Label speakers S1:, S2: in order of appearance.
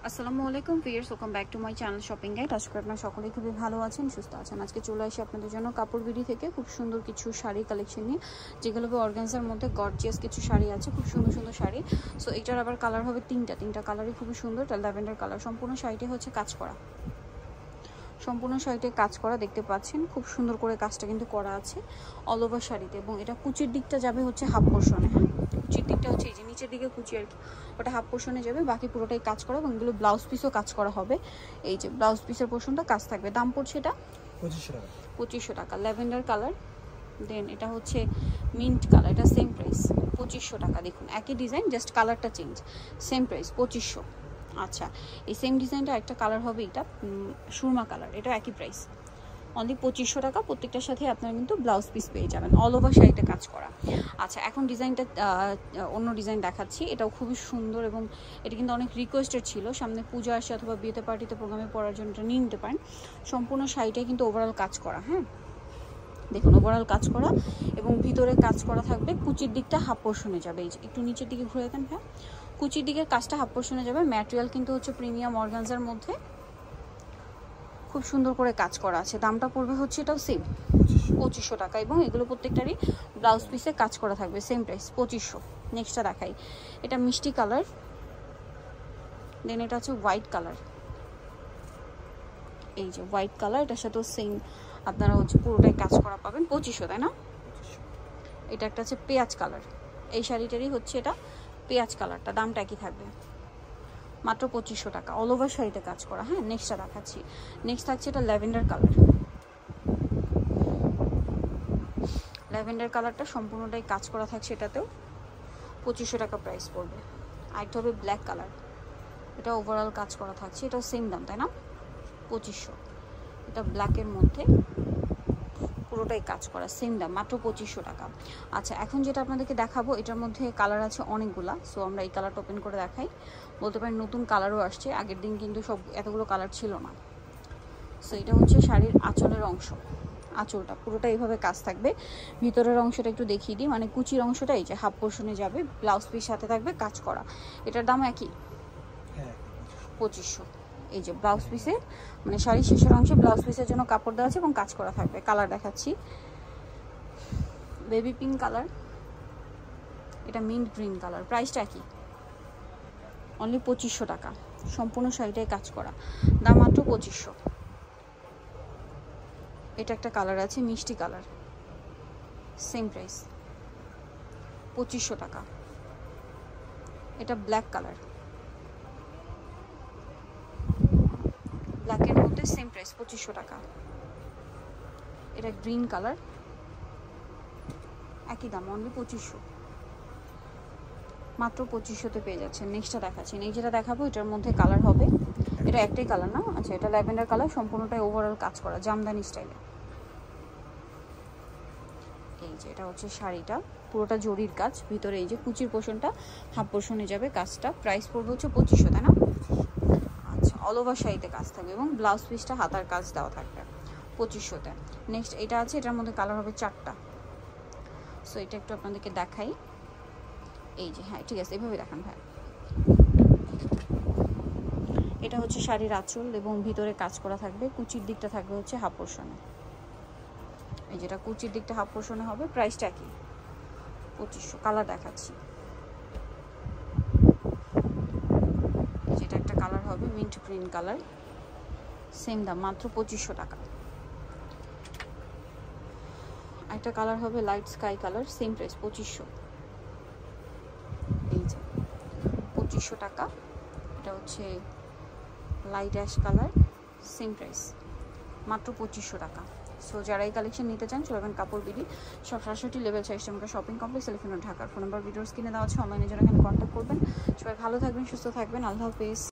S1: আসসালামু আলাইকুম viewers, welcome back to my channel shopping guide. আশা করি আপনারা সকলেই খুবই ভালো আছেন, সুস্থ আছেন। আজকে চলে আসি আপনাদের জন্য কাপড় বিডি থেকে খুব সুন্দর কিছু শাড়ি কালেকশন নিয়ে, যেগুলো অর্গানজার মধ্যে গর্জিয়াস কিছু শাড়ি আছে, খুব সুন্দর সুন্দর শাড়ি। সো এটার আবার কালার হবে তিনটা কালারই খুবই সুন্দর। এটা ল্যাভেন্ডার কালার, সম্পূর্ণ শাড়িটি হচ্ছে কাজ করা, সম্পূর্ণ শাড়িতে কাজ করা দেখতে পাচ্ছেন, খুব সুন্দর করে কাজটা কিন্তু করা আছে অল ওভার শাড়িতে। এবং এটা কুচির দিকটা যাবে হচ্ছে হাফ পোর্শনে, হ্যাঁ কুচির দিকটা হচ্ছে এই যে নিচের দিকে কুচি আর কি, ওটা হাফ পোর্শনে যাবে, বাকি পুরোটাই কাজ করা। এবং এগুলো ব্লাউজ পিসও কাজ করা হবে, এই যে ব্লাউজ পিসের পোর্শনটা কাজ থাকবে। দাম পড়ছে এটা 2500 টাকা। ল্যাভেন্ডার কালার, দেন এটা হচ্ছে মিন্ট কালার, এটা সেম প্রাইস 2500 টাকা। দেখুন একই ডিজাইন, জাস্ট কালারটা চেঞ্জ, সেম প্রাইস 2500। আচ্ছা, এই সেম ডিজাইনটা একটা কালার হবে, এটা সুরমা কালার, এটা একই প্রাইস, অনলি 2500 টাকা। প্রত্যেকটার সাথে আপনারা কিন্তু ব্লাউজ পিস পেয়ে যাবেন, অল ওভার শাড়িতে কাজ করা। আচ্ছা, এখন ডিজাইনটা অন্য ডিজাইন দেখাচ্ছি, এটাও খুবই সুন্দর এবং এটা কিন্তু অনেক রিকোয়েস্টেড ছিল। সামনে পূজা আসে অথবা বিয়েতে পার্টিতে প্রোগ্রামে পড়ার জন্য এটা নিয়ে নিতে পারেন। সম্পূর্ণ শাড়িটাই কিন্তু ওভারঅল কাজ করা, হ্যাঁ দেখুন ওভারঅল কাজ করা এবং ভিতরে কাজ করা থাকবে। কুচির দিকটা হাফ পোর্শনে যাবে, এই যে একটু নিচের দিকে ঘুরে দেন, হ্যাঁ কুচির দিকের কাজটা হাফ পোর্শনে যাবে। ম্যাটেরিয়াল কিন্তু হচ্ছে প্রিমিয়াম অর্গানজার মধ্যে, খুব সুন্দর করে কাজ করা আছে। দামটা পড়বে হচ্ছে এটাও সেম 2500 টাকা এবং এগুলো প্রত্যেকটারই ব্লাউজ পিসে কাজ করা থাকবে, সেম প্রাইস 2500। নেক্সটটা দেখাই, এটা মিষ্টি কালার, দেন এটা হচ্ছে হোয়াইট কালার, এই যে হোয়াইট কালার, এটার সাথেও সেম আপনারা হচ্ছে পুরোটাই কাজ করা পাবেন 2500, তাই না? এটা একটা হচ্ছে পেঁয়াজ কালার, এই শাড়িটারই হচ্ছে এটা পেঁয়াজ কালারটা, দামটা একই থাকবে মাত্র 2500 টাকা, অল ওভার শাড়িতে কাজ করা। হ্যাঁ নেক্সটটা দেখাচ্ছি, নেক্সট থাকছে এটা ল্যাভেন্ডার কালার। ল্যাভেন্ডার কালারটা সম্পূর্ণটাই কাজ করা থাকছে, এটাতেও 2500 টাকা প্রাইস পড়বে। আরেকটা হবে ব্ল্যাক কালার, এটা ওভারঅল কাজ করা থাকছে, এটাও সেম দাম, তাই না? 2500। এটা ব্ল্যাকের মধ্যে পুরোটাই কাজ করা, সেম দাম মাত্র 2500 টাকা। আচ্ছা, এখন যেটা আপনাদেরকে দেখাবো এটার মধ্যে কালার আছে অনেকগুলা, সো আমরা এই কালারটা ওপেন করে দেখাই। বলতে পারেন নতুন কালারও আসছে, আগের দিন কিন্তু সব এতগুলো কালার ছিল না। সো এটা হচ্ছে শাড়ির আঁচলের অংশ, আঁচলটা পুরোটা এইভাবে কাজ থাকবে। ভিতরের অংশটা একটু দেখিয়ে দিই, মানে কুচির অংশটা এই যে হাফ পোর্শনে যাবে, ব্লাউজ পিস সাথে থাকবে কাজ করা। এটার দাম একই 2500। এই যে ব্লাউজ পিসের মানে শাড়ির শেষের অংশে ব্লাউজ পিসের জন্য কাপড় দেওয়া আছে এবং কাজ করা থাকবে। কালার দেখাচ্ছি, বেবি পিঙ্ক কালার, এটা মিন্ট গ্রিন কালার, প্রাইসটা একই অনলি 2500 টাকা। সম্পূর্ণ শাড়িটাই কাজ করা, দাম মাত্র 2500। এটা একটা কালার আছে মিষ্টি কালার, সেম প্রাইস 2500 টাকা। এটা ব্ল্যাক কালার, ব্ল্যাকের মধ্যে সেম প্রাইস 2500 টাকা। এটা গ্রিন কালার, একই দাম অনলি 2500, মাত্র 2500তে পেয়ে যাচ্ছেন। নেক্সটটা দেখাচ্ছেন, এই যেটা দেখাবো এটার মধ্যে কালার হবে, এটা একটাই কালার না, আচ্ছা এটা ল্যাভেন্ডার কালার, সম্পূর্ণটাই ওভারঅল কাজ করা জামদানি স্টাইলে। এই যে এটা হচ্ছে শাড়িটা, পুরোটা জরির কাজ, ভিতরে এই যে কুচির পোর্শনটা হাফ পোর্শনে যাবে কাজটা। প্রাইস পড়বে হচ্ছে 2500, তাই না? আচ্ছা, অল ওভার শাড়িতে কাজ থাকবে এবং ব্লাউজ পিসটা হাতার কাজ দেওয়া থাকবে 2500তে। নেক্সট এটা আছে, এটার মধ্যে কালার হবে 4টা। সো এটা একটু আপনাদেরকে দেখাই, এই যে হ্যাঁ ঠিক আছে এভাবে দেখান ভাই। এটা হচ্ছে শাড়ির আঁচল এবং ভিতরে কাজ করা থাকবে, কুচির দিকটা থাকবে হচ্ছে হাফ পোর্শনে, এই যেটা কুচির দিকটা হাফ পোর্শনে হবে। প্রাইসটা কি 2500। কালার দেখাচ্ছি, যেটা একটা কালার হবে মিন্ট গ্রিন কালার, সেম দাম মাত্র 2500 টাকা। একটা কালার হবে light sky colour, same price 2500। এই যে 2500 টাকা। এটা হচ্ছে light ash colour, same price মাত্র 2500 টাকা। সো যারা এই কালেকশন নিতে চান চলে যাবেন কাপড় বিডি, সব 67 level 6 shopping complex, elephant road, ঢাকার। ফোন নাম্বার ভিডিওর স্ক্রিনে দেওয়া আছে, অনলাইনে যারা এখানে কন্ট্যাক্ট করবেন। সবাই ভালো থাকবেন, সুস্থ থাকবেন, আল্লাহ হাফেজ।